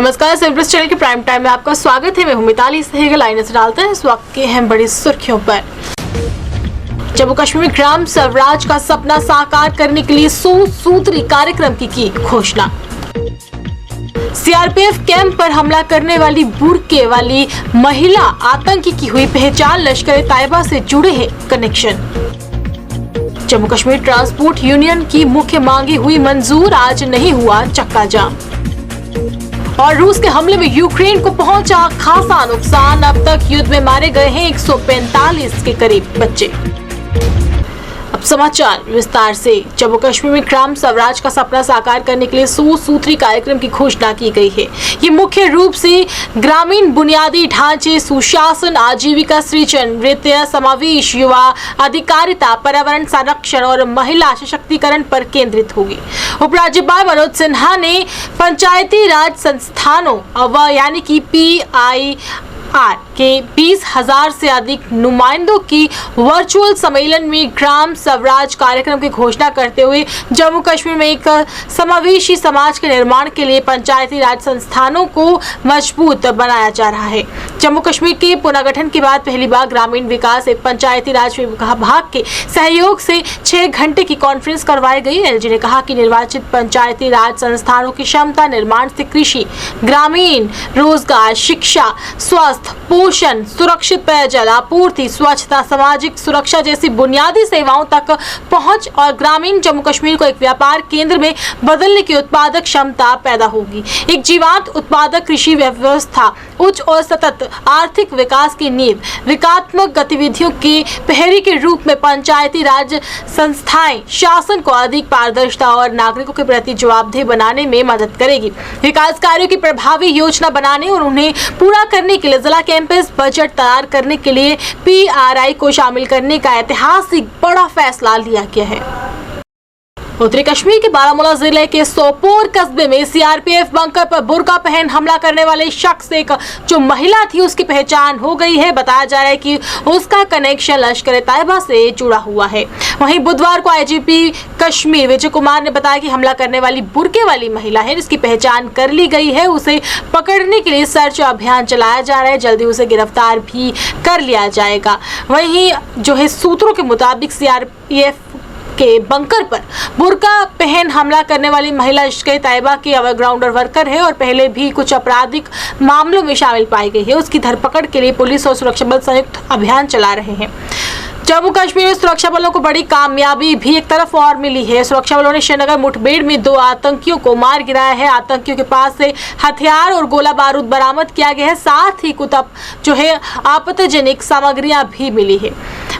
नमस्कार, self channel के prime time में आपका स्वागत है। मैं हूं मिताली सहगल। लाइन से डालते हैं इस वक्त की अहम बड़ी सुर्खियों पर। जम्मू कश्मीर में ग्राम स्वराज का सपना साकार करने के लिए 100 सूत्री कार्यक्रम की घोषणा। सीआरपीएफ कैंप पर हमला करने वाली बुर्के वाली महिला आतंकी की हुई पहचान। लश्कर-ए-तैयबा से जुड़े हैं connection. Jammu Kashmir transport union की मुख्य मांगी हुई मंजूर, आज नहीं हुआ चक्का जाम। और रूस के हमले में यूक्रेन को पहुंचा खासा नुकसान। अब तक युद्ध में मारे गए हैं 145 के करीब बच्चे। अब समाचार विस्तार से। जम्मू कश्मीर में ग्राम स्वराज का सपना साकार करने के लिए 100 सूत्री कार्यक्रम की घोषणा की गई है। ये मुख्य रूप से ग्रामीण बुनियादी ढांचे, सुशासन, आजीविका सृजन, वित्तीय समावेश, युवा अधिकारिता, पर्यावरण संरक्षण और महिला सशक्तिकरण पर केंद्रित होगी। उपराज्यपाल मनोज सिन्हा ने पंचायती राज संस्थानों यानी कि PIR के 20,000 से अधिक नुमाइंदों की वर्चुअल सम्मेलन में ग्राम स्वराज कार्यक्रम की घोषणा करते हुए जम्मू कश्मीर में एक समावेशी समाज के निर्माण के लिए पंचायती राज संस्थानों को मजबूत बनाया जा रहा है। जम्मू कश्मीर के पुनर्गठन के बाद पहली बार ग्रामीण विकास एवं पंचायती राज विभाग के सहयोग से 6 घंटे की कॉन्फ्रेंस करवाई गई। एलजी ने कहा कि निर्वाचित पंचायती राज संस्थानों की क्षमता निर्माण से कृषि, ग्रामीण रोजगार, शिक्षा, स्वास्थ्य, पोषण, सुरक्षित पेयजल आपूर्ति, स्वच्छता, सामाजिक सुरक्षा जैसी बुनियादी सेवाओं तक पहुंच और ग्रामीण जम्मू कश्मीर को एक व्यापार केंद्र में बदलने की उत्पादक क्षमता पैदा होगी। एक जीवंत उत्पादक कृषि व्यवस्था, उच्च और सतत आर्थिक विकास की नींव, विकासात्मक गतिविधियों के पहरी के रूप में पंचायती राज संस्थाएं शासन को अधिक पारदर्शिता और नागरिकों के प्रति जवाबदेह बनाने में मदद करेगी। विकास कार्यों की प्रभावी योजना बनाने और उन्हें पूरा करने के लिए जिला कैंपस बजट तैयार करने के लिए PRI को शामिल करने का ऐतिहासिक बड़ा फैसला लिया गया है। उत्तरी कश्मीर के बारामूला जिले के सोपोर कस्बे में सीआरपीएफ बंकर पर बुर्का पहन हमला करने वाले शख्स एक जो महिला थी उसकी पहचान हो गई है। बताया जा रहा है कि उसका कनेक्शन लश्कर-ए-तैयबा से जुड़ा हुआ है। वहीं बुधवार को IGP कश्मीर विजय कुमार ने बताया कि हमला करने वाली बुर्के वाली महिला है जिसकी पहचान कर ली गई है। उसे पकड़ने के लिए सर्च अभियान चलाया जा रहा है। जल्दी उसे गिरफ्तार भी कर लिया जाएगा। वहीं जो है सूत्रों के मुताबिक सीआरपीएफ के बंकर पर बुर्का पहन हमला करने वाली महिला लश्कर-ए-तैयबा की ग्राउंड वर्कर है और पहले भी कुछ आपराधिक मामलों में शामिल पाई गई है। उसकी धरपकड़ के लिए पुलिस और सुरक्षा बल संयुक्त अभियान चला रहे हैं। जम्मू कश्मीर में सुरक्षा बलों को बड़ी कामयाबी भी एक तरफ और मिली है। सुरक्षा बलों ने श्रीनगर मुठभेड़ में 2 आतंकियों को मार गिराया है। आतंकियों के पास से हथियार और गोला बारूद बरामद किया गया है। साथ ही कुछ जो है आपत्तिजनक सामग्रियां भी मिली है।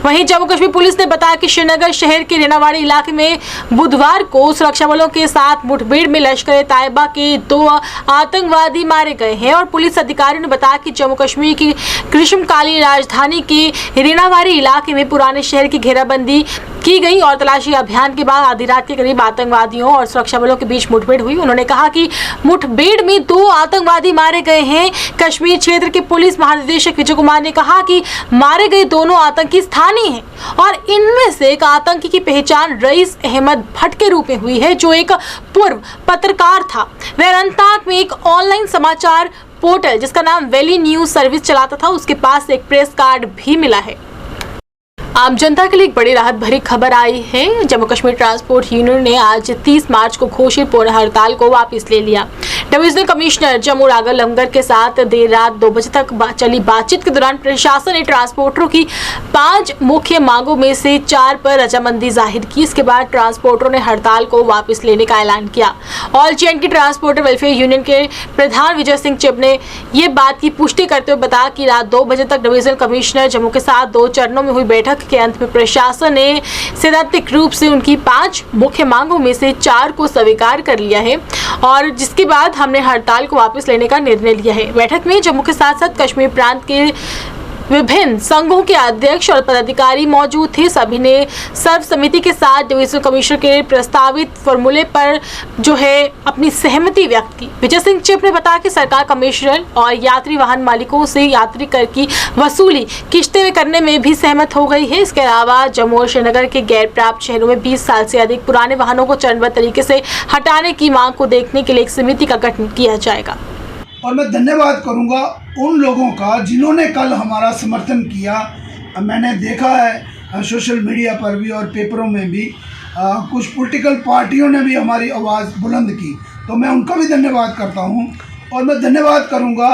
वहीं जम्मू कश्मीर पुलिस ने बताया कि श्रीनगर शहर के रेनावाड़ी इलाके में बुधवार को सुरक्षा बलों के साथ मुठभेड़ में लश्कर-ए-तैयबा के 2 आतंकवादी मारे गए हैं। और पुलिस अधिकारियों ने बताया कि जम्मू कश्मीर की ग्रीष्मकालीन राजधानी के रेनावाड़ी इलाके में पुराने शहर की घेराबंदी की गई और तलाशी अभियान के बाद आधी रात के करीब आतंकवादियों और सुरक्षा बलों के बीच मुठभेड़ हुई। उन्होंने कहा कि मुठभेड़ में 2 आतंकवादी मारे गए हैं। कश्मीर क्षेत्र के पुलिस महानिदेशक विजय कुमार ने कहा कि मारे गए दोनों आतंकी स्थानीय हैं और इनमें से एक आतंकी की पहचान रईस अहमद भट्ट के रूप में हुई है जो एक पूर्व पत्रकार था। वह अनंतनाग में एक ऑनलाइन समाचार पोर्टल जिसका नाम वैली न्यूज सर्विस चलाता था। उसके पास एक प्रेस कार्ड भी मिला है। आम जनता के लिए एक बड़ी राहत भरी खबर आई है। जम्मू कश्मीर ट्रांसपोर्ट यूनियन ने आज 30 मार्च को घोषित पूर्ण हड़ताल को वापस ले लिया। डिविजनल कमिश्नर जम्मू राघव लंगर के साथ देर रात 2 बजे तक चली बातचीत के दौरान प्रशासन ने ट्रांसपोर्टरों की 5 मुख्य मांगों में से 4 पर रजामंदी जाहिर की। इसके बाद ट्रांसपोर्टरों ने हड़ताल को वापस लेने का ऐलान किया। All JNK transporter welfare union के प्रधान विजय सिंह चिब ने ये बात की पुष्टि करते हुए बताया कि रात 2 बजे तक डिविजनल कमिश्नर जम्मू के साथ 2 चरणों में हुई बैठक के अंत में प्रशासन ने सैद्धांतिक रूप से उनकी 5 मुख्य मांगों में से 4 को स्वीकार कर लिया है और जिसके बाद हमने हड़ताल को वापस लेने का निर्णय लिया है। बैठक में जम्मू के साथ साथ कश्मीर प्रांत के विभिन्न संघों के अध्यक्ष और पदाधिकारी मौजूद थे। सभी ने सर्वसम्मति के साथ डिविजनल कमिश्नर के प्रस्तावित फॉर्मूले पर जो है अपनी सहमति व्यक्त की। विजय सिंह चिब ने बताया कि सरकार कमिश्नर और यात्री वाहन मालिकों से यात्री कर की वसूली किश्तें में करने में भी सहमत हो गई है। इसके अलावा जम्मू और श्रीनगर के गैर प्राप्त शहरों में 20 साल से अधिक पुराने वाहनों को चरणबद्ध तरीके से हटाने की मांग को देखने के लिए एक समिति का गठन किया जाएगा। और मैं धन्यवाद करूंगा उन लोगों का जिन्होंने कल हमारा समर्थन किया। मैंने देखा है सोशल मीडिया पर भी और पेपरों में भी कुछ पॉलिटिकल पार्टियों ने भी हमारी आवाज़ बुलंद की, तो मैं उनका भी धन्यवाद करता हूं। और मैं धन्यवाद करूंगा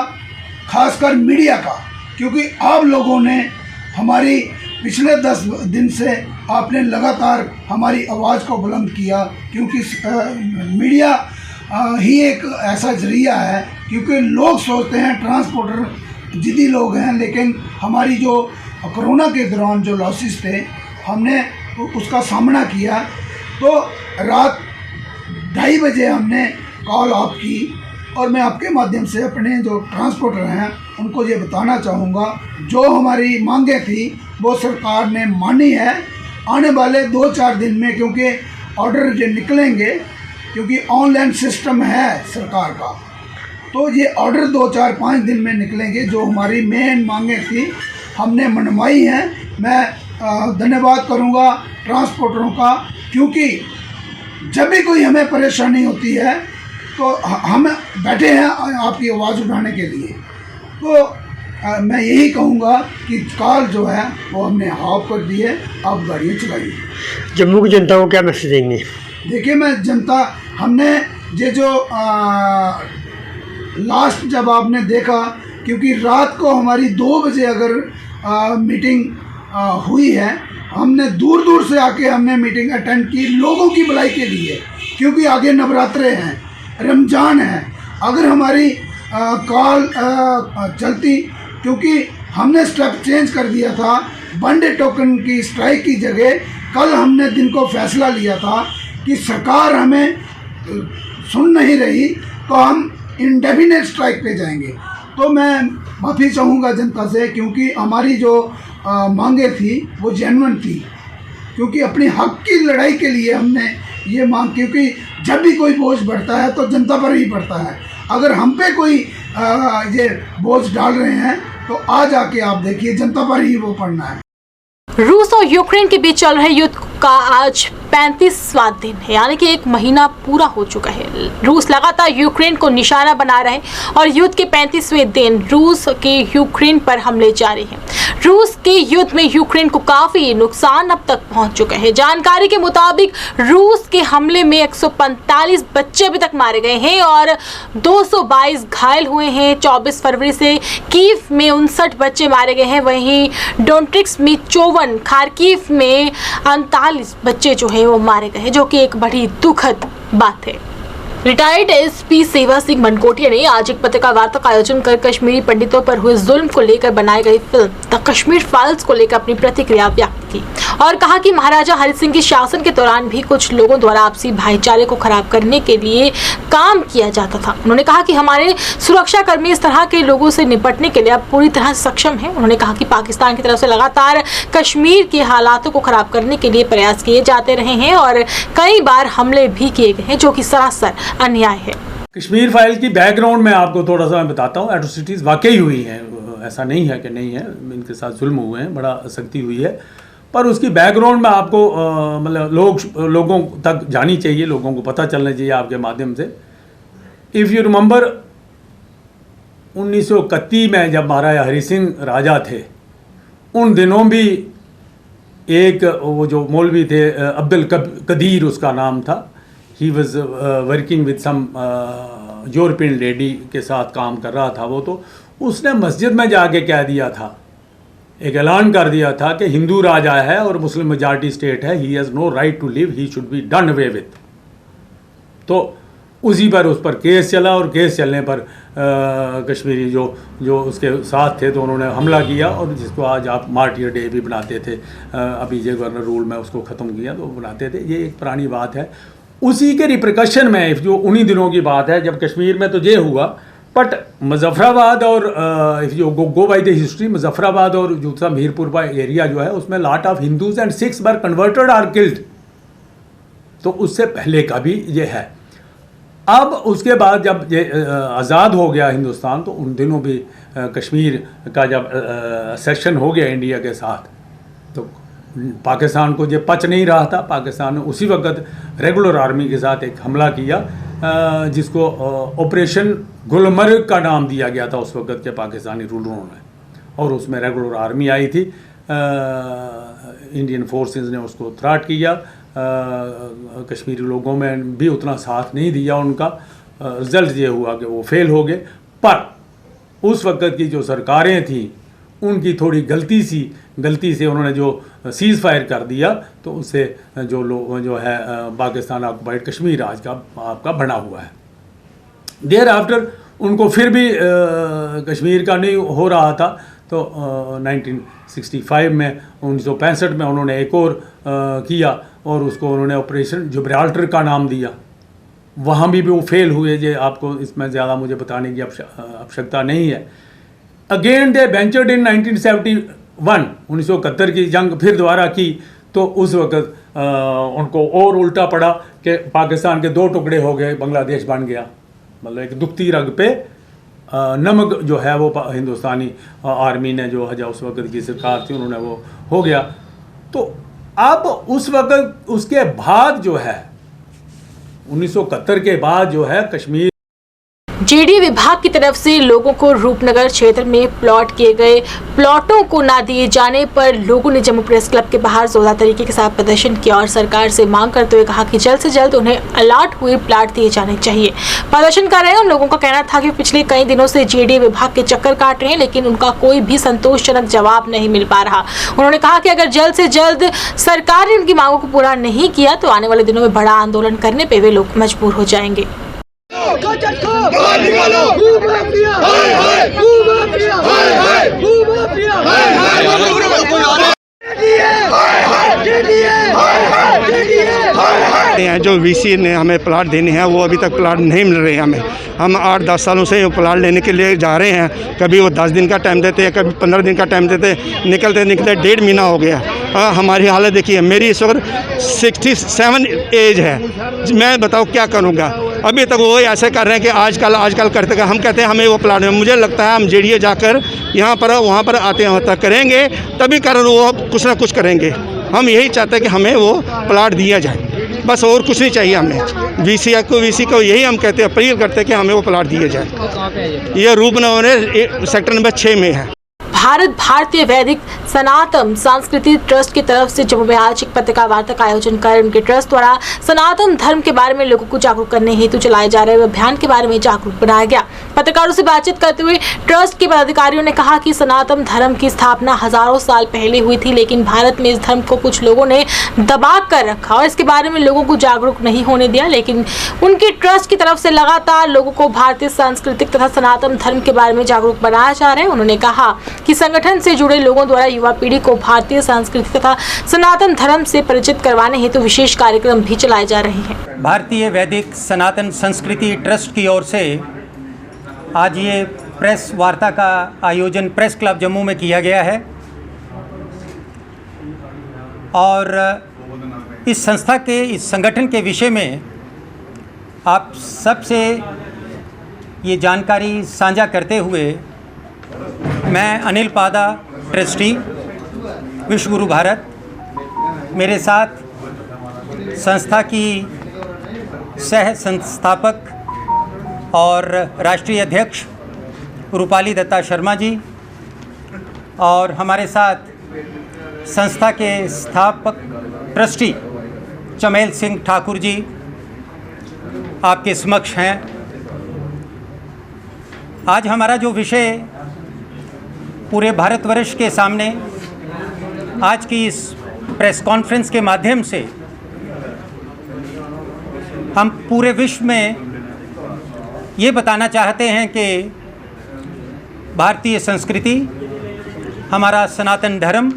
खासकर मीडिया का, क्योंकि आप लोगों ने हमारी पिछले 10 दिन से आपने लगातार हमारी आवाज़ को बुलंद किया, क्योंकि मीडिया ही एक ऐसा जरिया है। क्योंकि लोग सोचते हैं ट्रांसपोर्टर जिद्दी लोग हैं, लेकिन हमारी जो कोरोना के दौरान जो लॉसेस थे हमने उसका सामना किया। तो रात 2:30 बजे हमने कॉल ऑफ की और मैं आपके माध्यम से अपने जो ट्रांसपोर्टर हैं उनको ये बताना चाहूँगा, जो हमारी मांगें थी वो सरकार ने मानी है। आने वाले 2-4 दिन में, क्योंकि ऑर्डर जो निकलेंगे, क्योंकि ऑनलाइन सिस्टम है सरकार का, तो ये ऑर्डर 2-4-5 दिन में निकलेंगे। जो हमारी मेन मांगें थी हमने मनवाई हैं। मैं धन्यवाद करूंगा ट्रांसपोर्टरों का, क्योंकि जब भी कोई हमें परेशानी होती है तो हम बैठे हैं आपकी आवाज़ उठाने के लिए। तो मैं यही कहूँगा कि कॉल जो है वो हमने हाफ कर दी है, आप गाड़ियाँ चलाइए। जम्मू की जनता को क्या मैसेज देंगे? देखिए, मैं जनता, हमने ये जो लास्ट जब आपने देखा, क्योंकि रात को हमारी 2 बजे अगर मीटिंग हुई है, हमने दूर दूर से आके हमने मीटिंग अटेंड की लोगों की भलाई के लिए, क्योंकि आगे नवरात्रे हैं, रमज़ान है। अगर हमारी कॉल चलती, क्योंकि हमने स्टेप चेंज कर दिया था, वन डे टोकन की स्ट्राइक की जगह कल हमने दिन को फैसला लिया था कि सरकार हमें सुन नहीं रही तो हम इंडेफिनेट स्ट्राइक पे जाएंगे। तो मैं माफ़ी चाहूँगा जनता से, क्योंकि हमारी जो मांगें थी वो जेन्युइन थी, क्योंकि अपने हक की लड़ाई के लिए हमने ये मांग, क्योंकि जब भी कोई बोझ बढ़ता है तो जनता पर ही पड़ता है। अगर हम पे कोई ये बोझ डाल रहे हैं तो आज आके आप देखिए जनता पर ही वो पड़ना है। रूस और यूक्रेन के बीच चल रहे युद्ध का आज 35वां दिन है, यानी कि 1 महीना पूरा हो चुका है। रूस लगातार यूक्रेन को निशाना बना रहे हैं और युद्ध के 35वें दिन रूस के यूक्रेन पर हमले जारी हैं। रूस के युद्ध में यूक्रेन को काफी नुकसान अब तक पहुंच चुका है। जानकारी के मुताबिक रूस के हमले में 145 बच्चे अभी तक मारे गए हैं और 222 घायल हुए हैं। 24 फरवरी से कीव में 59 बच्चे मारे गए हैं, वहीं डोनेट्स्क में 54, खार्किव में 39 बच्चे जो है वो मारे गए हैं, जो कि एक बड़ी दुखद बात है। रिटायर्ड एसपी सेवा सिंह मनकोटिया ने आज एक पत्रकार वार्ता का आयोजन कर कश्मीरी पंडितों पर हुए जुल्म को लेकर बनाई गई फिल्म द कश्मीर फाइल्स को लेकर अपनी प्रतिक्रिया व्यक्त की और कहा कि महाराजा हरि सिंह के शासन के दौरान भी कुछ लोगों द्वारा आपसी भाईचारे को खराब करने के लिए काम किया जाता था। उन्होंने कहा कि हमारे सुरक्षा कर्मी इस तरह के लोगों से निपटने के लिए अब पूरी तरह सक्षम है। उन्होंने कहा कि पाकिस्तान की तरफ से लगातार कश्मीर के हालातों को खराब करने के लिए प्रयास किए जाते रहे हैं और कई बार हमले भी किए गए हैं, जो कि सरासर अन्याय है। कश्मीर फाइल की बैकग्राउंड में आपको थोड़ा सा मैं बताता हूँ। एट्रोसिटीज़ वाकई हुई हैं, ऐसा नहीं है कि नहीं है, इनके साथ जुल्म हुए हैं, बड़ा सख्ती हुई है, पर उसकी बैकग्राउंड में आपको मतलब लोगों तक जानी चाहिए, लोगों को पता चलना चाहिए आपके माध्यम से। इफ़ यू रिमेंबर 1931 में जब महाराजा हरि सिंह राजा थे, उन दिनों भी एक वो जो मौलवी थे अब्दुल कदीर उसका नाम था, he was working with some European lady के साथ काम कर रहा था वो, तो उसने मस्जिद में जाके कह दिया था, एक ऐलान कर दिया था कि हिंदू राजा है और मुस्लिम मेजॉरिटी स्टेट है, he has no right to live, he should be done away with. तो उसी पर उस पर केस चला और केस चलने पर कश्मीरी जो उसके साथ थे तो उन्होंने हमला किया, और जिसको आज आप मार्टियर डे भी बनाते थे, अभी जे गवर्नर रूल में उसको ख़त्म किया तो बनाते थे, ये एक पुरानी बात है। उसी के रिप्रकशन में जो उन्हीं दिनों की बात है जब कश्मीर में तो ये हुआ, बट मुजफ्फराबाद और जो go by the history, Muzaffarabad और दूसरा मीरपुर एरिया जो है उसमें lot of Hindus and Sikhs were converted or killed, तो उससे पहले का भी ये है। अब उसके बाद जब ये आज़ाद हो गया हिंदुस्तान, तो उन दिनों भी कश्मीर का जब सेशन हो गया इंडिया के साथ, तो पाकिस्तान को ये पच नहीं रहा था। पाकिस्तान ने उसी वक्त रेगुलर आर्मी के साथ एक हमला किया जिसको ऑपरेशन गुलमर्ग का नाम दिया गया था उस वक्त के पाकिस्तानी रूलरों ने, और उसमें रेगुलर आर्मी आई थी। इंडियन फोर्सेस ने उसको थ्राट किया। कश्मीरी लोगों में भी उतना साथ नहीं दिया उनका। रिज़ल्ट ये हुआ कि वो फेल हो गए। पर उस वक्त की जो सरकारें थीं उनकी थोड़ी गलती से उन्होंने जो सीज़ फायर कर दिया, तो उससे जो है पाकिस्तान ऑक्युपाइड कश्मीर आज का आपका बना हुआ है। देयर आफ्टर उनको फिर भी कश्मीर का नहीं हो रहा था, तो 1965 में 1965 में उन्होंने एक और किया, और उसको उन्होंने ऑपरेशन जिब्राल्टर का नाम दिया। वहाँ भी वो फेल हुए। जे आपको इसमें ज़्यादा मुझे बताने की आवश्यकता नहीं है। अगेन दे वेंचर्ड इन 1971 की जंग फिर दोबारा की, तो उस वक्त उनको और उल्टा पड़ा कि पाकिस्तान के दो टुकड़े हो गए, बांग्लादेश बन गया। मतलब एक दुखती रग पे नमक जो है वो हिंदुस्तानी आर्मी ने जो है उस वक्त की सरकार थी उन्होंने वो हो गया। तो अब उस वक्त उसके बाद जो है 1971 के बाद जो है कश्मीर जेडी विभाग की तरफ से लोगों को रूपनगर क्षेत्र में प्लॉट किए गए प्लॉटों को ना दिए जाने पर लोगों ने जम्मू प्रेस क्लब के बाहर जोरदार तरीके के साथ प्रदर्शन किया और सरकार से मांग करते हुए कहा कि जल्द से जल्द उन्हें अलॉट हुए प्लाट दिए जाने चाहिए। प्रदर्शन कर रहे उन लोगों का कहना था कि पिछले कई दिनों से जेडी विभाग के चक्कर काट रहे हैं, लेकिन उनका कोई भी संतोषजनक जवाब नहीं मिल पा रहा। उन्होंने कहा कि अगर जल्द से जल्द सरकार ने उनकी मांगों को पूरा नहीं किया तो आने वाले दिनों में बड़ा आंदोलन करने पर वे लोग मजबूर हो जाएंगे। जो वीसी ने हमें प्लाट देने हैं वो अभी तक प्लाट नहीं मिल रहे हैं हमें। हम 8-10 सालों से प्लाट लेने के लिए जा रहे हैं। कभी वो 10 दिन का टाइम देते हैं, कभी 15 दिन का टाइम देते हैं। निकलते 1.5 महीना हो गया। हमारी हालत देखिए, मेरी इस वक्त 67 एज है। मैं बताओ क्या करूँगा। अभी तक वो ऐसे कर रहे हैं कि आजकल करते हैं। हम कहते हैं हमें वो प्लाट है। मुझे लगता है हम जेडीए जाकर यहाँ पर वहाँ पर आते होता करेंगे, तभी कारण वो कुछ ना कुछ करेंगे। हम यही चाहते हैं कि हमें वो प्लाट दिया जाए, बस और कुछ नहीं चाहिए हमें। वीसी को यही हम कहते हैं, अपील करते हैं कि हमें वो प्लाट दिए जाए। ये रूपनगर सेक्टर नंबर 6 में है। भारत भारतीय वैदिक सनातन संस्कृति ट्रस्ट की तरफ से जम्मू में आज एक पत्रकार वार्ता का आयोजन कर उनके ट्रस्ट द्वारा सनातन धर्म के बारे में लोगों को जागरूक करने हेतु चलाए जा रहे अभियान के बारे में जागरूक बनाया गया। पत्रकारों से बातचीत करते हुए ट्रस्ट के पदाधिकारियों ने कहा कि सनातन धर्म की स्थापना हजारों साल पहले हुई थी, लेकिन भारत में इस धर्म को कुछ लोगों ने दबा कर रखा और इसके बारे में लोगों को जागरूक नहीं होने दिया। लेकिन उनकी ट्रस्ट की तरफ से लगातार लोगों को भारतीय सांस्कृतिक तथा सनातन धर्म के बारे में जागरूक बनाया जा रहा है। उन्होंने कहा कि संगठन से जुड़े लोगों द्वारा युवा पीढ़ी को भारतीय संस्कृति तथा सनातन धर्म से परिचित करवाने हेतु विशेष कार्यक्रम भी चलाए जा रहे हैं। भारतीय वैदिक सनातन संस्कृति ट्रस्ट की ओर से आज ये प्रेस वार्ता का आयोजन प्रेस क्लब जम्मू में किया गया है और इस संस्था के इस संगठन के विषय में आप सबसे ये जानकारी साझा करते हुए मैं अनिल पादा, ट्रस्टी, विश्व गुरु भारत, मेरे साथ संस्था की सह संस्थापक और राष्ट्रीय अध्यक्ष रूपाली दत्ता शर्मा जी और हमारे साथ संस्था के स्थापक ट्रस्टी चमेल सिंह ठाकुर जी आपके समक्ष हैं। आज हमारा जो विषय पूरे भारतवर्ष के सामने आज की इस प्रेस कॉन्फ्रेंस के माध्यम से हम पूरे विश्व में ये बताना चाहते हैं कि भारतीय संस्कृति, हमारा सनातन धर्म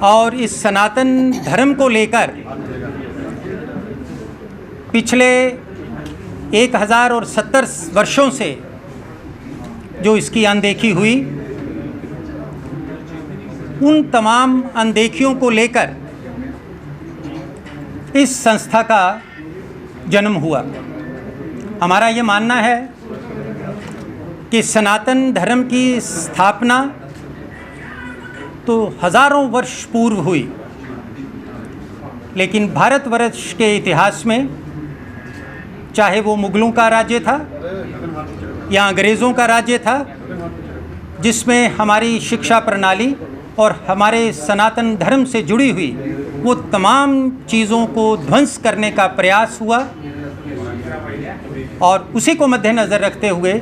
और इस सनातन धर्म को लेकर पिछले 1070 वर्षों से जो इसकी अनदेखी हुई, उन तमाम अनदेखियों को लेकर इस संस्था का जन्म हुआ। हमारा ये मानना है कि सनातन धर्म की स्थापना तो हज़ारों वर्ष पूर्व हुई, लेकिन भारतवर्ष के इतिहास में चाहे वो मुग़लों का राज्य था या अंग्रेज़ों का राज्य था, जिसमें हमारी शिक्षा प्रणाली और हमारे सनातन धर्म से जुड़ी हुई वो तमाम चीज़ों को ध्वंस करने का प्रयास हुआ। और उसी को मद्देनज़र रखते हुए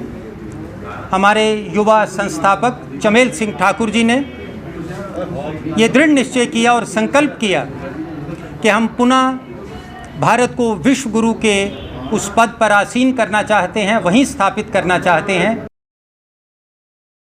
हमारे युवा संस्थापक चमेल सिंह ठाकुर जी ने ये दृढ़ निश्चय किया और संकल्प किया कि हम पुनः भारत को विश्व गुरु के उस पद पर आसीन करना चाहते हैं, वहीं स्थापित करना चाहते हैं।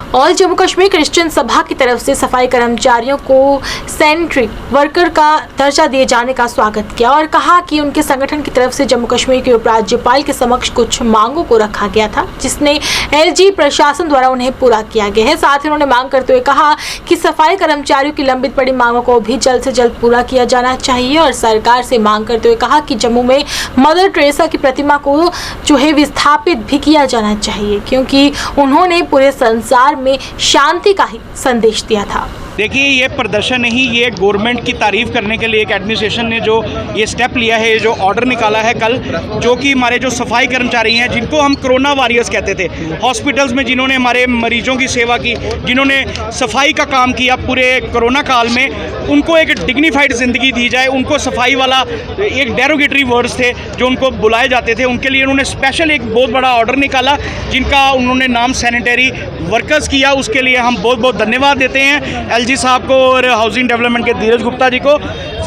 ऑल जम्मू कश्मीर क्रिश्चियन सभा की तरफ से सफाई कर्मचारियों को सैनिटरी वर्कर का दर्जा दिए जाने का स्वागत किया और कहा कि उनके संगठन की तरफ से जम्मू कश्मीर के उपराज्यपाल के समक्ष कुछ मांगों को रखा गया था, जिसने एलजी प्रशासन द्वारा उन्हें पूरा किया गया है। साथ ही उन्होंने मांग करते हुए कहा कि सफाई कर्मचारियों की लंबित पड़ी मांगों को भी जल्द से जल्द पूरा किया जाना चाहिए और सरकार से मांग करते हुए कहा कि जम्मू में मदर टेरेसा की प्रतिमा को जो है विस्थापित भी किया जाना चाहिए, क्योंकि उन्होंने पूरे संसार में शांति का ही संदेश दिया था। देखिए, ये प्रदर्शन नहीं, ये गवर्नमेंट की तारीफ़ करने के लिए एक एडमिनिस्ट्रेशन ने जो ये स्टेप लिया है, जो ऑर्डर निकाला है कल, जो कि हमारे जो सफाई कर्मचारी हैं, जिनको हम कोरोना वॉरियर्स कहते थे, हॉस्पिटल्स में जिन्होंने हमारे मरीजों की सेवा की, जिन्होंने सफाई का काम किया पूरे कोरोना काल में, उनको एक डिग्निफाइड ज़िंदगी दी जाए। उनको सफाई वाला एक डेरोगेटरी वर्ड्स थे जो उनको बुलाए जाते थे, उनके लिए उन्होंने स्पेशल एक बहुत बड़ा ऑर्डर निकाला, जिनका उन्होंने नाम सैनिटरी वर्कर्स किया। उसके लिए हम बहुत बहुत धन्यवाद देते हैं एलजी साहब को और हाउसिंग डेवलपमेंट के धीरज गुप्ता जी को।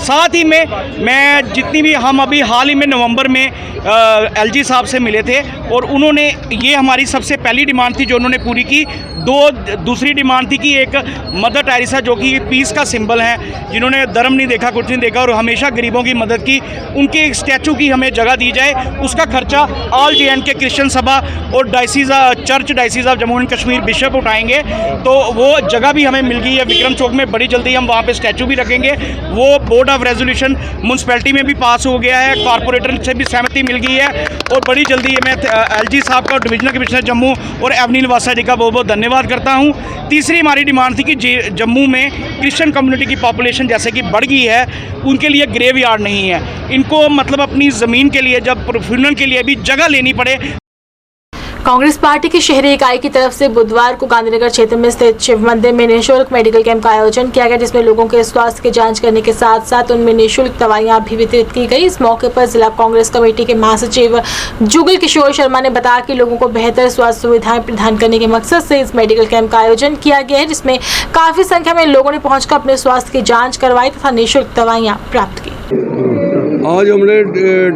साथ ही में मैं जितनी भी हम अभी हाल ही में नवंबर में एलजी साहब से मिले थे और उन्होंने ये हमारी सबसे पहली डिमांड थी जो उन्होंने पूरी की। दूसरी डिमांड थी कि एक मदर टेरेसा जो कि पीस का सिंबल है, जिन्होंने धर्म नहीं देखा, कुछ नहीं देखा और हमेशा गरीबों की मदद की, उनके एक स्टैचू की हमें जगह दी जाए। उसका खर्चा ऑल जे&के क्रिश्चियन सभा और diocese of Jammu and Kashmir bishop उठाएंगे। तो वो जगह भी हमें मिल गई है विक्रम चौक में, बड़ी जल्दी हम वहाँ पे स्टैचू भी रखेंगे। वो बोर्ड ऑफ रेजोल्यूशन म्यूनसिपैलिटी में भी पास हो गया है, कॉर्पोरेटर से भी सहमति मिल गई है और बड़ी जल्दी मैं एलजी साहब का, डिविजनल कमिश्नर जम्मू और एवनी निवासा जी का बहुत बहुत धन्यवाद करता हूँ। तीसरी हमारी डिमांड थी कि जम्मू में क्रिश्चियन कम्युनिटी की पॉपुलेशन जैसे कि बढ़ गई है, उनके लिए ग्रेव यार्ड नहीं है। इनको मतलब अपनी ज़मीन के लिए जब फ्यूनरल के लिए भी जगह लेनी पड़े। कांग्रेस पार्टी की शहरी इकाई की तरफ से बुधवार को गांधीनगर क्षेत्र में स्थित शिव मंदिर में निःशुल्क मेडिकल कैंप का आयोजन किया गया, जिसमें लोगों के स्वास्थ्य की जांच करने के साथ साथ उनमें निःशुल्क दवाइयां भी वितरित की गई। इस मौके पर जिला कांग्रेस कमेटी के महासचिव जुगल किशोर शर्मा ने बताया कि लोगों को बेहतर स्वास्थ्य सुविधाएं प्रदान करने के मकसद से इस मेडिकल कैंप का आयोजन किया गया है, जिसमें काफी संख्या में लोगों ने पहुंचकर अपने स्वास्थ्य की जाँच करवाई तथा निःशुल्क दवाइयाँ प्राप्त की। आज हमने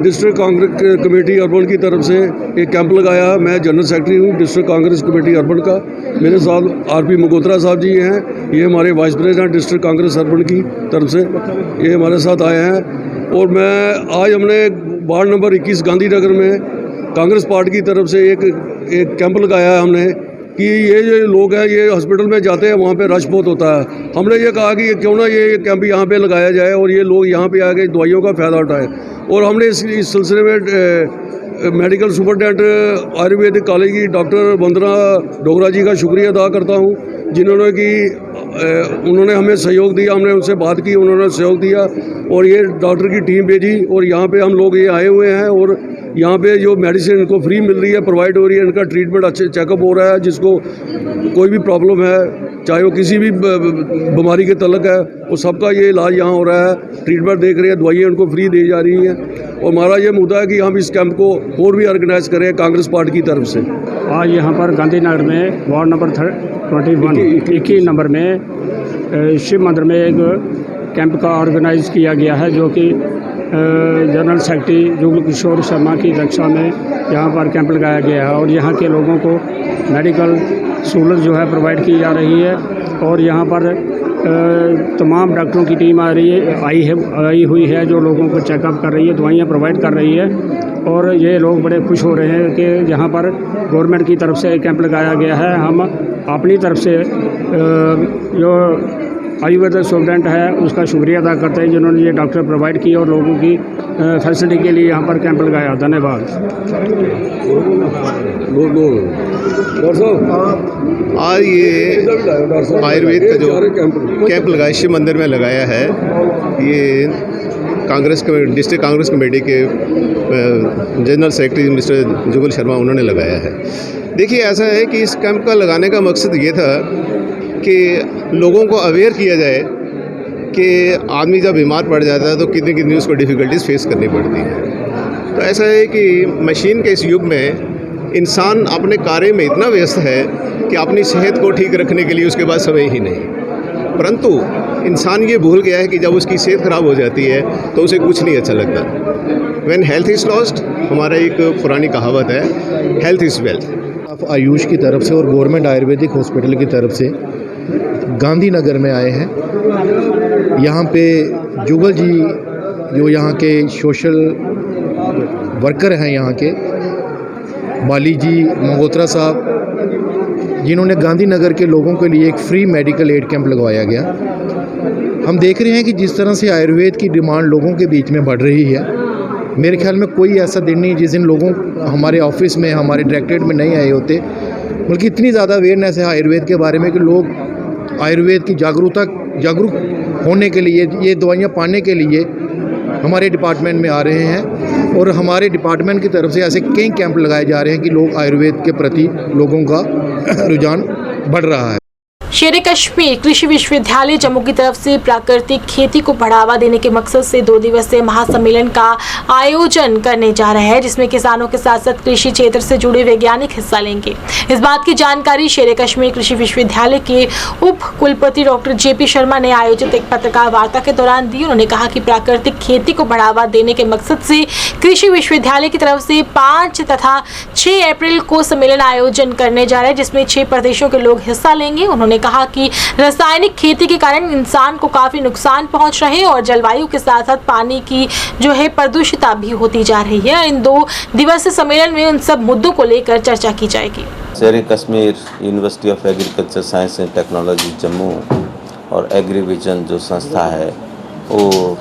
डिस्ट्रिक्ट कांग्रेस कमेटी अर्बन की तरफ से एक कैंप लगाया। मैं जनरल सेक्रेटरी हूँ डिस्ट्रिक्ट कांग्रेस कमेटी अर्बन का। मेरे साथ आरपी मगोत्रा साहब जी हैं, ये हमारे vice president district Congress urban की तरफ से ये हमारे साथ आए हैं। और आज हमने वार्ड नंबर 21 गांधीनगर में कांग्रेस पार्टी की तरफ से एक कैंप लगाया है हमने कि ये जो लोग हैं ये हॉस्पिटल में जाते हैं, वहाँ पे रश बहुत होता है। हमने ये कहा कि क्यों ना ये कैंप यहाँ पे लगाया जाए और ये लोग यहाँ पे आके दवाइयों का फ़ायदा उठाएं। और हमने इस सिलसिले में मेडिकल सुपरिटेंडेंट आयुर्वेदिक कॉलेज की डॉक्टर वंदना डोगरा जी का शुक्रिया अदा करता हूँ, जिन्होंने कि उन्होंने हमें सहयोग दिया। हमने उनसे बात की, उन्होंने सहयोग दिया और ये डॉक्टर की टीम भेजी और यहाँ पे हम लोग ये आए हुए हैं। और यहाँ पे जो मेडिसिन इनको फ्री मिल रही है, प्रोवाइड हो रही है, इनका ट्रीटमेंट अच्छे चेकअप हो रहा है। जिसको कोई भी प्रॉब्लम है, चाहे वो किसी भी बीमारी के तलक है, वो सबका ये इलाज यहाँ हो रहा है। ट्रीटमेंट देख रहे हैं, दवाइयाँ उनको फ्री दी जा रही हैं। और हमारा ये मुद्दा है कि हम इस कैंप को और भी ऑर्गेनाइज करें कांग्रेस पार्टी की तरफ से। आज यहाँ पर गांधीनगर में वार्ड नंबर 21 नंबर में शिव मंदिर में एक कैंप का ऑर्गेनाइज किया गया है, जो कि जनरल सेक्रेटरी जुगल किशोर शर्मा की अध्यक्षता में यहाँ पर कैंप लगाया गया है। और यहाँ के लोगों को मेडिकल सहूलत जो है प्रोवाइड की जा रही है। और यहाँ पर तमाम डॉक्टरों की टीम आई हुई है जो लोगों को चेकअप कर रही है, दवाइयाँ प्रोवाइड कर रही है। और ये लोग बड़े खुश हो रहे हैं कि यहाँ पर गवर्नमेंट की तरफ से कैंप लगाया गया है। हम अपनी तरफ से जो आयुर्वेदिक स्टूडेंट है उसका शुक्रिया अदा करते हैं जिन्होंने ये डॉक्टर प्रोवाइड की और लोगों की फैसिलिटी के लिए यहाँ पर कैंप लगाया। धन्यवाद। आज ये आयुर्वेद का जो कैंप लगाया शिव मंदिर में लगाया है, ये डिस्ट्रिक्ट कांग्रेस कमेटी के जनरल सेक्रेटरी मिस्टर जुगल शर्मा उन्होंने लगाया है। देखिए, ऐसा है कि इस कैंप का लगाने का मकसद ये था कि लोगों को अवेयर किया जाए कि आदमी जब बीमार पड़ जाता है तो कितनी कितनी उसको डिफ़िकल्टीज फेस करनी पड़ती है। तो ऐसा है कि मशीन के इस युग में इंसान अपने कार्य में इतना व्यस्त है कि अपनी सेहत को ठीक रखने के लिए उसके पास समय ही नहीं, परंतु इंसान ये भूल गया है कि जब उसकी सेहत ख़राब हो जाती है तो उसे कुछ नहीं अच्छा लगता। व्हेन हेल्थ इज़ लॉस्ट, हमारा एक पुरानी कहावत है, हेल्थ इज़ वेल्थ। आयुष की तरफ से और गवर्नमेंट आयुर्वेदिक हॉस्पिटल की तरफ से गांधीनगर में आए हैं। यहाँ पे जुगल जी जो यहाँ के सोशल वर्कर हैं, यहाँ के बाली जी मगोत्रा साहब, जिन्होंने गांधीनगर के लोगों के लिए एक फ्री मेडिकल एड कैंप लगवाया गया। हम देख रहे हैं कि जिस तरह से आयुर्वेद की डिमांड लोगों के बीच में बढ़ रही है, मेरे ख्याल में कोई ऐसा दिन नहीं जिस दिन लोगों हमारे ऑफिस में, हमारे डायरेक्टरेट में नहीं आए होते, बल्कि इतनी ज़्यादा अवेयरनेस है आयुर्वेद के बारे में कि लोग आयुर्वेद की जागरूक होने के लिए, ये दवाइयाँ पाने के लिए हमारे डिपार्टमेंट में आ रहे हैं। और हमारे डिपार्टमेंट की तरफ से ऐसे कई कैंप लगाए जा रहे हैं कि लोग आयुर्वेद के प्रति लोगों का रुझान बढ़ रहा है। शेर कश्मीर कृषि विश्वविद्यालय जम्मू की तरफ से प्राकृतिक खेती को बढ़ावा देने के मकसद से 2 दिवसीय महासम्मेलन का आयोजन करने जा रहा है, जिसमें किसानों के साथ साथ कृषि क्षेत्र से जुड़े वैज्ञानिक हिस्सा लेंगे। इस बात की जानकारी शेर कश्मीर कृषि विश्वविद्यालय के उप कुलपति डॉक्टर JP शर्मा ने आयोजित एक पत्रकार वार्ता के दौरान दी। उन्होंने कहा कि प्राकृतिक खेती को बढ़ावा देने के मकसद से कृषि विश्वविद्यालय की तरफ से 5 तथा 6 अप्रैल को सम्मेलन आयोजन करने जा रहा है, जिसमें 6 प्रदेशों के लोग हिस्सा लेंगे। उन्होंने कहा कि रासायनिक खेती के कारण इंसान को काफी नुकसान पहुंच रहे हैं और जलवायु के साथ साथ पानी की जो है प्रदूषिता भी होती जा रही है। इन 2 दिवसीय सम्मेलन में उन सब मुद्दों को लेकर चर्चा की जाएगी। शेर Kashmir university of agriculture science and technology Jammu और एग्रीविजन जो संस्था है वो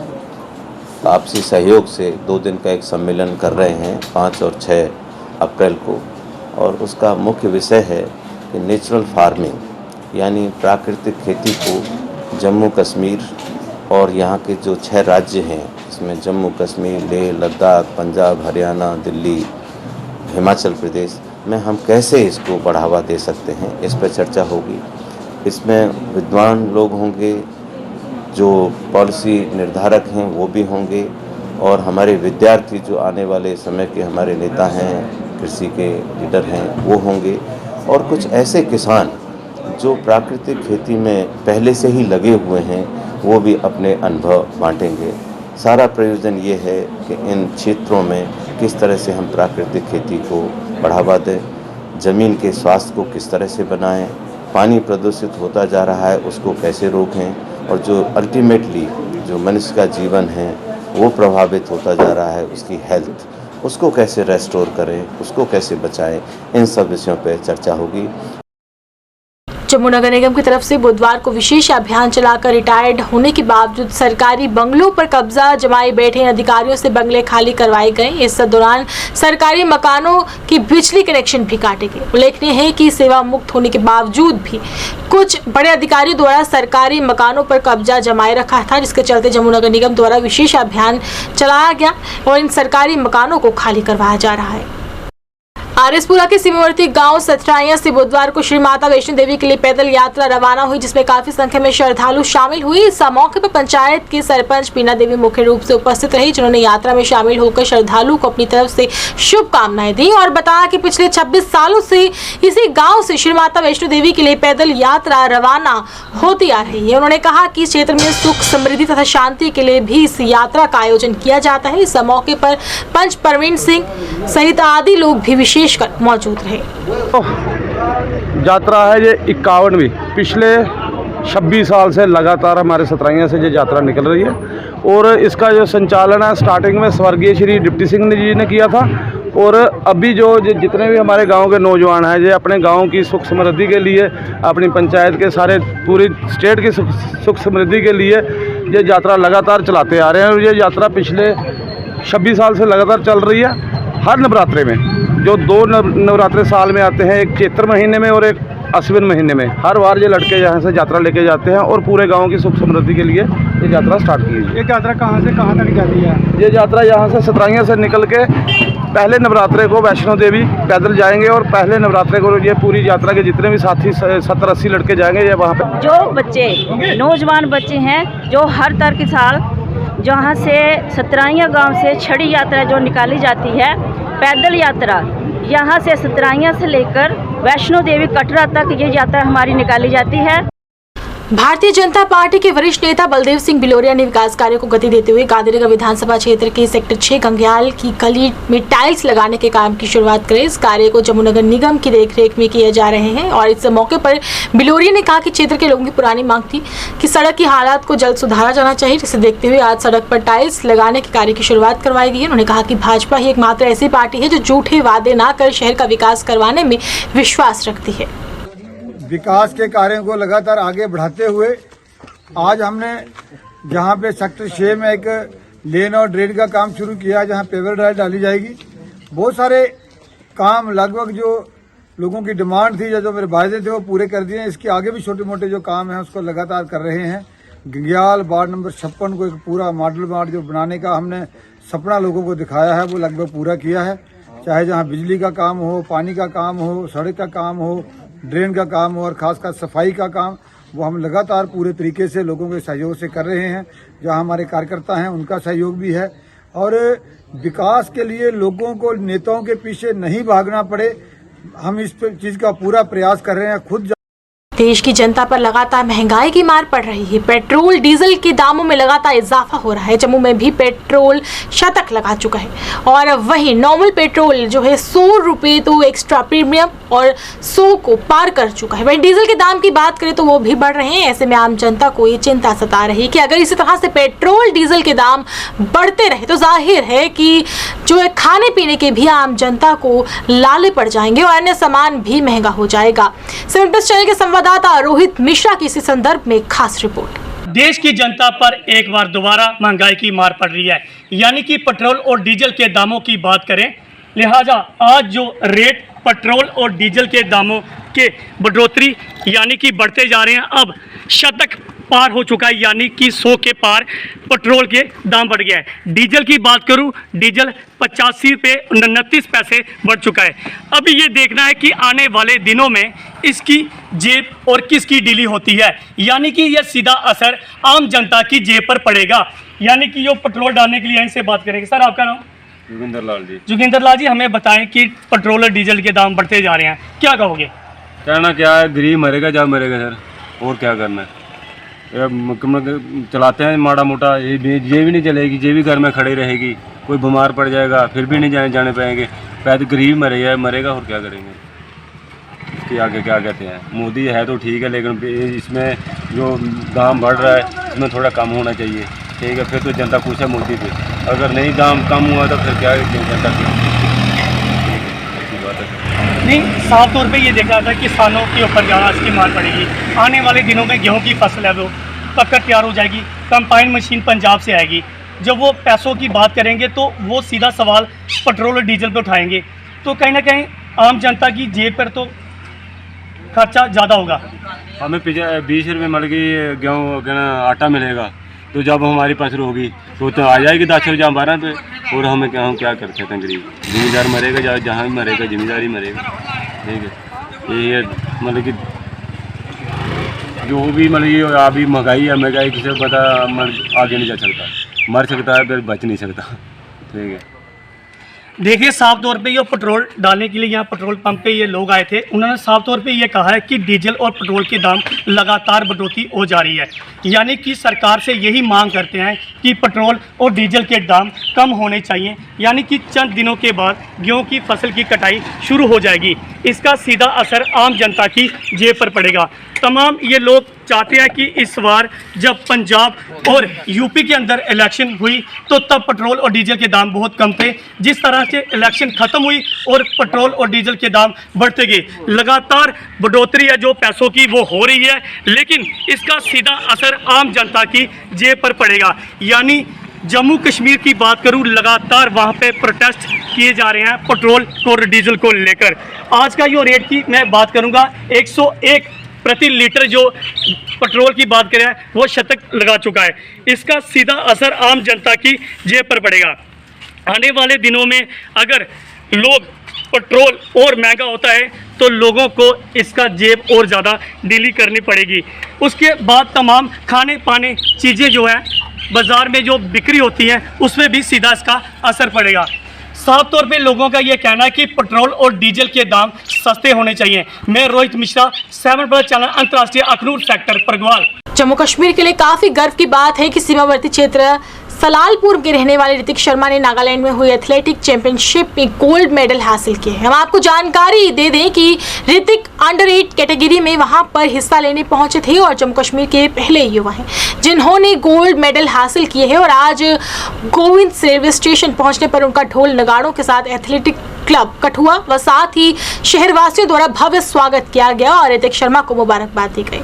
आपसी सहयोग से 2 दिन का एक सम्मेलन कर रहे हैं 5 और 6 अप्रैल को, और उसका मुख्य विषय है कि नेचुरल फार्मिंग यानी प्राकृतिक खेती को जम्मू कश्मीर और यहाँ के जो 6 राज्य हैं, इसमें जम्मू कश्मीर, लेह लद्दाख, पंजाब, हरियाणा, दिल्ली, हिमाचल प्रदेश में हम कैसे इसको बढ़ावा दे सकते हैं, इस पर चर्चा होगी। इसमें विद्वान लोग होंगे, जो पॉलिसी निर्धारक हैं वो भी होंगे, और हमारे विद्यार्थी जो आने वाले समय के हमारे नेता हैं, कृषि के लीडर हैं वो होंगे, और कुछ ऐसे किसान जो प्राकृतिक खेती में पहले से ही लगे हुए हैं वो भी अपने अनुभव बांटेंगे। सारा प्रयोजन ये है कि इन क्षेत्रों में किस तरह से हम प्राकृतिक खेती को बढ़ावा दें, ज़मीन के स्वास्थ्य को किस तरह से बनाएं, पानी प्रदूषित होता जा रहा है उसको कैसे रोकें, और जो अल्टीमेटली जो मनुष्य का जीवन है वो प्रभावित होता जा रहा है, उसकी हेल्थ, उसको कैसे रेस्टोर करें, उसको कैसे बचाएं, इन सब विषयों पर चर्चा होगी। जम्मू नगर निगम की तरफ से बुधवार को विशेष अभियान चलाकर रिटायर्ड होने के बावजूद सरकारी बंगलों पर कब्जा जमाए बैठे अधिकारियों से बंगले खाली करवाए गए। इस दौरान सरकारी मकानों की बिजली कनेक्शन भी काटे गए। उल्लेखनीय है कि सेवा मुक्त होने के बावजूद भी कुछ बड़े अधिकारियों द्वारा सरकारी मकानों पर कब्जा जमाए रखा था, जिसके चलते जम्मू नगर निगम द्वारा विशेष अभियान चलाया गया और इन सरकारी मकानों को खाली करवाया जा रहा है। आरएसपुरा के सीमावर्ती गांव सतराइया से बुधवार को श्री माता वैष्णो देवी के लिए पैदल यात्रा रवाना हुई, जिसमें काफी संख्या में श्रद्धालु शामिल हुए। इस मौके पर पंचायत के सरपंच बीना देवी मुख्य रूप से उपस्थित रही, जिन्होंने यात्रा में शामिल होकर श्रद्धालु को अपनी तरफ से शुभकामनाएं दी और बताया कि पिछले 26 सालों से इसी गाँव से श्री माता वैष्णो देवी के लिए पैदल यात्रा रवाना होती आ रही है। उन्होंने कहा कि क्षेत्र में सुख, समृद्धि तथा शांति के लिए भी इस यात्रा का आयोजन किया जाता है। इस मौके पर पंच प्रवीण सिंह सहित आदि लोग भी विशेष मौजूद रहे। यात्रा है ये 51वीं, पिछले 26 साल से लगातार हमारे सतराइया से ये यात्रा निकल रही है, और इसका जो संचालन है स्टार्टिंग में स्वर्गीय श्री डिप्टी सिंह जी ने किया था, और अभी जो जितने भी हमारे गांव के नौजवान हैं ये अपने गांव की सुख समृद्धि के लिए, अपनी पंचायत के सारे पूरी स्टेट की सुख समृद्धि के लिए ये यात्रा लगातार चलाते आ रहे हैं। और ये यात्रा पिछले 26 साल से लगातार चल रही है। हर नवरात्रे में जो 2 नवरात्रे साल में आते हैं, एक चैत्र महीने में और एक अश्विन महीने में हर बार ये लड़के यहाँ से यात्रा लेके जाते हैं और पूरे गांव की सुख समृद्धि के लिए ये यात्रा स्टार्ट की है। ये यात्रा कहाँ से कहाँ तक जाती है? ये यात्रा यहाँ से सतराइयाँ से निकल के पहले नवरात्रे को वैष्णो देवी पैदल जाएंगे और पहले नवरात्रे को ये पूरी यात्रा के जितने भी साथी 70-80 लड़के जाएंगे ये वहाँ पे। जो बच्चे नौजवान बच्चे हैं जो हर तरह के साल जहाँ से सतराइयाँ गांव से छड़ी यात्रा जो निकाली जाती है, पैदल यात्रा यहाँ से सतराइयाँ से लेकर वैष्णो देवी कटरा तक ये यात्रा हमारी निकाली जाती है। भारतीय जनता पार्टी के वरिष्ठ नेता बलदेव सिंह बिलोरिया ने विकास कार्यों को गति देते हुए गांधीनगर विधानसभा क्षेत्र के सेक्टर 6 गंग्याल की गली में टाइल्स लगाने के काम की शुरुआत करे। इस कार्य को जमुनगर निगम की देखरेख में किए जा रहे हैं और इस मौके पर बिलोरिया ने कहा कि क्षेत्र के लोगों की पुरानी मांग थी कि सड़क की हालात को जल्द सुधारा जाना चाहिए, जिसे देखते हुए आज सड़क पर टाइल्स लगाने के कार्य की शुरुआत करवाई गई है। उन्होंने कहा कि भाजपा ही एकमात्र ऐसी पार्टी है जो झूठे वादे न कर शहर का विकास करवाने में विश्वास रखती है। विकास के कार्यों को लगातार आगे बढ़ाते हुए आज हमने जहां पे सेक्टर 6 में एक लेन और ड्रेन का काम शुरू किया, जहां पेवर ड्राइव डाली जाएगी। बहुत सारे काम लगभग जो लोगों की डिमांड थी, जो मेरे वायदे थे वो पूरे कर दिए हैं। इसके आगे भी छोटे मोटे जो काम हैं उसको लगातार कर रहे हैं। गंग्याल वार्ड नंबर 56 को एक पूरा मॉडल वार्ड जो बनाने का हमने सपना लोगों को दिखाया है वो लगभग पूरा किया है। चाहे जहाँ बिजली का काम हो, पानी का काम हो, सड़क का काम हो, ड्रेन का काम हो और खासकर सफाई का काम, वो हम लगातार पूरे तरीके से लोगों के सहयोग से कर रहे हैं। जहां हमारे कार्यकर्ता हैं उनका सहयोग भी है और विकास के लिए लोगों को नेताओं के पीछे नहीं भागना पड़े, हम इस चीज़ का पूरा प्रयास कर रहे हैं। खुद देश की जनता पर लगातार महंगाई की मार पड़ रही है। पेट्रोल डीजल के दामों में लगातार इजाफा हो रहा है। जम्मू में भी पेट्रोल शतक लगा चुका है और वहीं नॉर्मल पेट्रोल जो है 100 रुपये तो एक्स्ट्रा प्रीमियम और 100 को पार कर चुका है। वहीं डीजल के दाम की बात करें तो वो भी बढ़ रहे हैं। ऐसे में आम जनता को ये चिंता सता रही है कि अगर इसी तरह से पेट्रोल डीजल के दाम बढ़ते रहे तो जाहिर है कि जो है खाने पीने के भी आम जनता को लाले पड़ जाएंगे और अन्य सामान भी महंगा हो जाएगा। प्लस चैनल के संवाददाता रोहित मिश्रा की इसी संदर्भ में खास रिपोर्ट। देश की जनता पर एक बार दोबारा महंगाई की मार पड़ रही है, यानी कि पेट्रोल और डीजल के दामों की बात करें, लिहाजा आज जो रेट पेट्रोल और डीजल के दामों के बढ़ोतरी यानी कि बढ़ते जा रहे हैं, अब शतक पार हो चुका है, यानी कि 100 के पार पेट्रोल के दाम बढ़ गया है। डीजल की बात करूं, डीजल 85 रुपये 29 पैसे बढ़ चुका है। अब ये देखना है कि आने वाले दिनों में इसकी जेब और किसकी डीली होती है, यानी कि यह सीधा असर आम जनता की जेब पर पड़ेगा। यानी कि जो पेट्रोल डालने के लिए यहीं से बात करेंगे। सर आपका नाम? जोगिंदर लाल जी। जोगिंदर लाल जी, हमें बताएं कि पेट्रोल और डीजल के दाम बढ़ते जा रहे हैं, क्या कहोगे? कहना क्या है, गरीब मरेगा जब मरेगा सर, और क्या करना है। चलाते हैं माड़ा मोटा, ये भी नहीं चलेगी, ये भी घर में खड़ी रहेगी, कोई बीमार पड़ जाएगा फिर भी नहीं जाने पाएंगे। पैदल गरीब मरेगा और क्या करेंगे। इसके आगे क्या कहते हैं, मोदी है तो ठीक है, लेकिन इसमें जो दाम बढ़ रहा है इसमें थोड़ा कम होना चाहिए, ठीक है, फिर तो जनता खुश है मोदी पे। अगर नहीं दाम कम हुआ तो फिर क्या जनता की बात है। नहीं, साफ तौर पे ये देखा था कि किसानों के ऊपर ज़्यादा इसकी मार पड़ेगी। आने वाले दिनों में गेहूं की फसल है वो पककर तैयार हो जाएगी, कंबाइन मशीन पंजाब से आएगी। जब वो पैसों की बात करेंगे तो वो सीधा सवाल पेट्रोल और डीजल पे उठाएंगे, तो कहीं ना कहीं आम जनता की जेब पर तो खर्चा ज़्यादा होगा। हमें 20 रुपये मतलब कि गेहूँ आटा मिलेगा, तो जब हमारी फसल होगी तो आ जाएगी 10 रुपये 12 रुपये, और हम क्या कर सकते हैं। गरीब जिम्मेदार मरेगा, जहाँ भी मरेगा जिम्मेदार ही मरेगा, ठीक है। ये मतलब कि जो भी मतलब अभी महंगाई किसी को पता, आगे नहीं जा सकता, मर सकता है फिर बच नहीं सकता, ठीक है। देखिए, साफ तौर पे ये पेट्रोल डालने के लिए यहाँ पेट्रोल पंप पे ये लोग आए थे, उन्होंने साफ तौर पे ये कहा है कि डीजल और पेट्रोल के दाम लगातार बढ़ोतरी हो जा रही है, यानी कि सरकार से यही मांग करते हैं कि पेट्रोल और डीजल के दाम कम होने चाहिए, यानी कि चंद दिनों के बाद गेहूं की फसल की कटाई शुरू हो जाएगी। इसका सीधा असर आम जनता की जेब पर पड़ेगा। तमाम ये लोग चाहते हैं कि इस बार जब पंजाब और यूपी के अंदर इलेक्शन हुई तो तब पेट्रोल और डीजल के दाम बहुत कम थे। जिस तरह से इलेक्शन ख़त्म हुई और पेट्रोल और डीजल के दाम बढ़ते गए, लगातार बढ़ोतरी है जो पैसों की वो हो रही है, लेकिन इसका सीधा असर आम जनता की जेब पर पड़ेगा। यानी जम्मू कश्मीर की बात करूं, लगातार वहां पे प्रोटेस्ट किए जा रहे हैं पेट्रोल और डीजल को लेकर। आज का जो रेट की मैं बात करूंगा, 101 प्रति लीटर जो पेट्रोल की बात करें वो शतक लगा चुका है। इसका सीधा असर आम जनता की जेब पर पड़ेगा। आने वाले दिनों में अगर लोग पेट्रोल और महंगा होता है तो लोगों को इसका जेब और ज़्यादा डीली करनी पड़ेगी। उसके बाद तमाम खाने पाने चीज़ें जो है बाज़ार में जो बिक्री होती है उसमें भी सीधा इसका असर पड़ेगा। साफ तौर पे लोगों का ये कहना है कि पेट्रोल और डीजल के दाम सस्ते होने चाहिए। मैं रोहित मिश्रा, 7 प्लस चैनल, अंतर्राष्ट्रीय अखनूर सेक्टर परगवाल। जम्मू कश्मीर के लिए काफी गर्व की बात है कि सीमावर्ती क्षेत्र सलालपुर के रहने वाले ऋतिक शर्मा ने नागालैंड में हुई एथलेटिक चैंपियनशिप में गोल्ड मेडल हासिल किए। हम आपको जानकारी दे दें कि ऋतिक अंडर-8 कैटेगरी में वहां पर हिस्सा लेने पहुंचे थे और जम्मू कश्मीर के पहले युवा हैं जिन्होंने गोल्ड मेडल हासिल किए हैं। और आज गोविंद रेलवे स्टेशन पहुंचने पर उनका ढोल नगाड़ों के साथ एथलेटिक क्लब कठुआ व साथ ही शहरवासियों द्वारा भव्य स्वागत किया गया और ऋतिक शर्मा को मुबारकबाद दी गई।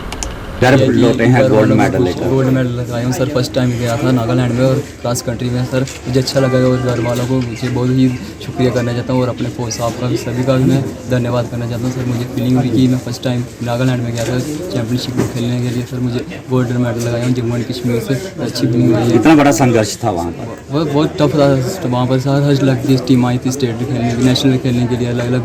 लौटे हैं गोल्ड मेडल लेकर। गोल्ड मेडल लगाया हूँ सर। फर्स्ट टाइम गया था नागालैंड में और क्रॉस कंट्री में सर। मुझे अच्छा लगा और घर वालों को मुझे बहुत ही शुक्रिया करना चाहता हूँ और अपने फौज साहब का भी सभी का भी मैं धन्यवाद करना चाहता हूँ सर। मुझे फीलिंग हुई कि मैं फर्स्ट टाइम नागालैंड में गया था चैंपियनशिप में खेलने के लिए सर। मुझे गोल्ड मेडल लगाया हूँ जम्मू एंड कश्मीर से। अच्छी फीलिंग हुई है। इतना बड़ा संघर्ष था वहाँ पर? वो बहुत टफ था वहाँ पर सर। हर लगती टीम आई थी स्टेट खेलने की, नेशनल खेलने के लिए अलग अलग।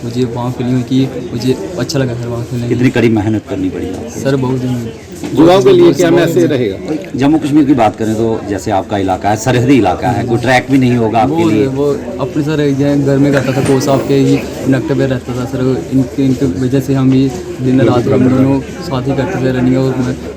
मुझे वहाँ फीलिंग हुई कि मुझे अच्छा लगा सर वहाँ खेलने। कितनी कड़ी मेहनत करनी पड़ी सर? बहुत। युवाओं के लिए क्या मैसेज रहेगा? जम्मू कश्मीर की बात करें तो जैसे आपका इलाका है, सरहदी इलाका है, कोई ट्रैक भी नहीं होगा आपके लिए। वो अपने सर घर में करता था, कोच साहब के ही कनेक्ट पे रहता था सर। इनकी वजह से हम भी दिन रात हम दोनों साथ ही करते थे रनिंग। और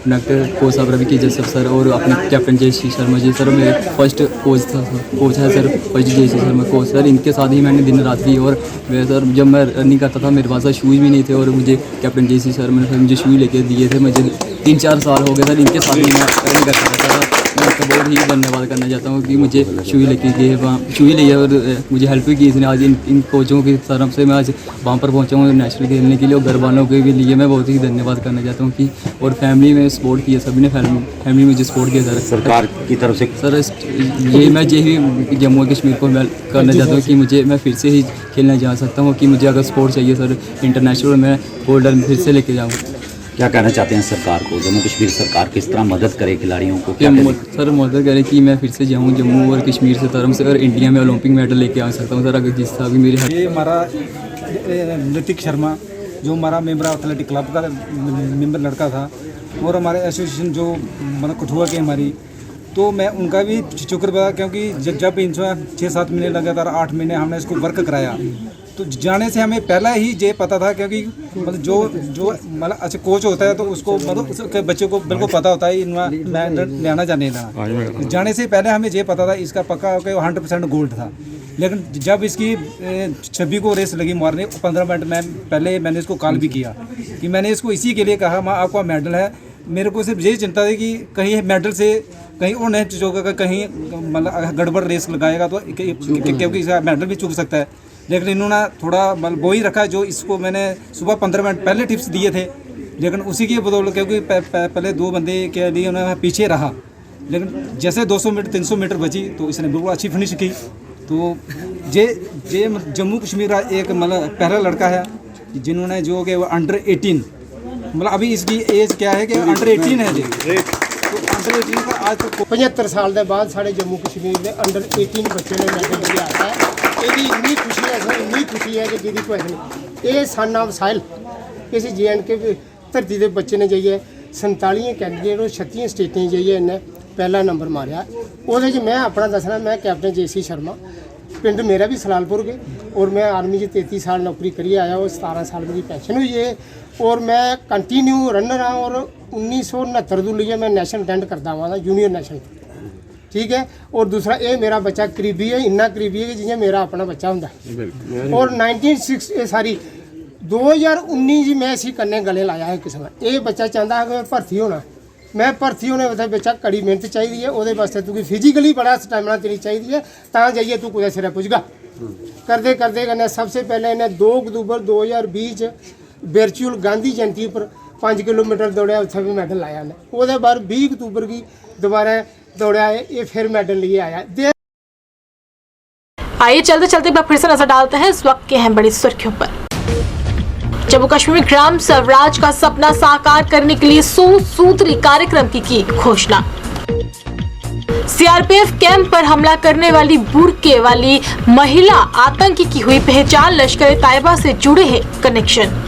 कनेक्ट कोच साहब रवि की जैसब सर और अपने कैप्टन जयश्री शर्मा जी सर मेरे फर्स्ट कोच है sir. First Jayashri Sharma coach sir, इनके साथ ही मैंने दिन रात की। और मैं सर जब मैं रनिंग करता था मेरे पास शूज़ भी नहीं थे और मुझे कैप्टन जयश्री शर्मा ने मुझे शूज़ लेके दिए थे। मुझे 3-4 साल हो गए सर इनके साथ ही मैं रनिंग करता था। मैं इसका बहुत ही धन्यवाद करना चाहता हूँ कि मुझे शूज़ लेके दिए, वहाँ शूज़ लिए और मुझे हेल्प भी की इसने। आज इन कोचों की तरफ से मैं आज वहाँ पर पहुँचा हूँ नेशनल खेलने के लिए। और घर वालों के भी लिए मैं बहुत ही धन्यवाद करना चाहता हूँ कि और फैमिली में सपोर्ट किया, सभी ने फैमिली मुझे सपोर्ट किया सर। सरकार की तरफ से सर यही जम्मू कश्मीर को मैं करना चाहता हूँ कि मुझे मैं फिर से ही खेलना जा सकता हूँ कि मुझे अगर सपोर्ट चाहिए सर इंटरनेशनल मैं गोल्ड फिर से लेके जाऊँ। क्या कहना चाहते हैं सरकार को? जम्मू कश्मीर सरकार किस तरह मदद करे खिलाड़ियों को? क्या सर मदद करे कि मैं फिर से जाऊँ जम्मू और कश्मीर से तरफ से और इंडिया में ओलंपिक मेडल लेके आ सकता हूँ सर। अगर जिस तरह भी मेरे ये हमारा ऋतिक शर्मा जो हमारा मेंबर एथलेटिक क्लब का मेंबर लड़का था और हमारे एसोसिएशन जो मतलब कठुआ के हमारी, तो मैं उनका भी शुक्रगुजार क्योंकि जब इनसे 6-7 महीने लगातार 8 महीने हमने इसको वर्क कराया तो जाने से हमें पहला ही ये पता था क्योंकि मतलब जो मतलब अच्छा कोच होता है तो उसको मतलब उसके बच्चे को बिल्कुल पता होता है मैं लेना जाने लेना। जाने से पहले हमें ये पता था इसका पक्का 100% गोल्ड था। लेकिन जब इसकी 26 को रेस लगी मारने 15 मिनट पहले मैंने इसको कॉल भी किया कि मैंने इसको इसी के लिए कहा माँ आपका मेडल है। मेरे को सिर्फ यही चिंता थी कि कहीं मेडल से कहीं और नहीं चूकेगा, कहीं मतलब गड़बड़ रेस लगाएगा तो क्योंकि इसका मेडल भी चूक सकता है। लेकिन इन्होंने थोड़ा मतलब वो ही रखा जो इसको मैंने सुबह 15 मिनट पहले टिप्स दिए थे। लेकिन उसी की बदौलत क्योंकि पहले 2 बंदे के लिए उन्होंने पीछे रहा, लेकिन जैसे 200 मीटर 300 मीटर बची तो इसने बिल्कुल अच्छी फिनिश की। तो ये जम्मू कश्मीर का एक मतलब पहला लड़का है जिन्होंने जो कि वो अंडर 18 मतलब अभी इसकी एज क्या है कि अंडर 18 है जी। तो अंडर 18 का आज तक 75 साल के बाद साढ़े जम्मू कश्मीर के अंडर 18 बच्चे ने मैडल लिया है। ਇਹਦੀ ਇੰਨੀ ਖੁਸ਼ੀ ਹੈ ਸਰ, ਇੰਨੀ ਖੁਸ਼ੀ ਹੈ ਕਿ ਜਿਹਦੀ ਕੋਈ ਨਹੀਂ। ਇਹ ਸਨ ਆਫ ਸਾਇਲ ਕਿਸੇ JNK ਧਰਤੀ ਦੇ ਬੱਚੇ ਨੇ ਜਾਈਏ 47 ਕੈਂਡੀਡੇਟ और 36 ਸਟੇਟਾਂ ਜਾਈਏ ਇਹਨੇ ਪਹਿਲਾ ਨੰਬਰ ਮਾਰਿਆ। ਉਹਦੇ 'ਚ ਮੈਂ ਆਪਣਾ ਦੱਸਣਾ मैं कैप्टन JC शर्मा पिंड मेरा भी सलालपुर के और मैं आर्मी 33 साल नौकरी करिए आया और 17 साल मेरी पेंशन हुई है और मैं कंटिन्यू रनर हाँ और 1969 तो लिए मैं नेशनल अटेंड करता हुआ जूनियर नेशनल, ठीक है। और दूसरा ये मेरा बच्चा करीबी है, इन्ना करीबी है कि जियां मेरा अपना बच्चा होंदा है। और 2019 जी मैं इसी कन्ने गले लाया है किसी ने। ये बच्चा चाहता है कि मैं भर्ती होना, मैं भर्ती होने वास्ते बच्चा कड़ी मेहनत चाहिए, वो वास्ते तू फिजिकली बड़ा स्टैमिना तेरी चाहिए तां जाइए तू कुछ सिरे पुजगा। करते करते कन्नै सबसे पहले इन्हें 2 अक्तूबर 2020 वर्चुअल गांधी जयंती पर 5 किलोमीटर दौड़िया, उत्थे भी मैडल लाया ने। वो बाद 20 अक्तूबर की दोबारा दौड़ा है, ये फिर मेडल लिए आया। आइए चलते चलते एक बार फिर से नजर डालते हैं इस वक्त के हैं बड़ी सुर्खियों पर। जम्मू कश्मीर में ग्राम स्वराज का सपना साकार करने के लिए 100 सूत्री कार्यक्रम की घोषणा। सीआरपीएफ कैंप पर हमला करने वाली बुर्के वाली महिला आतंकी की हुई पहचान, लश्कर तैयबा से जुड़े हैं connection.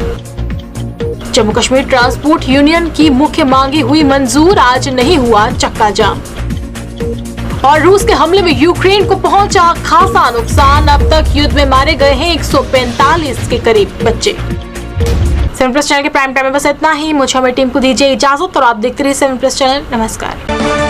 Jammu Kashmir transport union की मुख्य मांगे हुई मंजूर, आज नहीं हुआ चक्का जाम। और रूस के हमले में यूक्रेन को पहुंचा खासा नुकसान, अब तक युद्ध में मारे गए हैं 145 के करीब बच्चे। 7+ चैनल के प्राइम टाइम में बस इतना ही। मुझे हमारी टीम को दीजिए इजाजत और आप देखते रहिए 7+ चैनल। नमस्कार।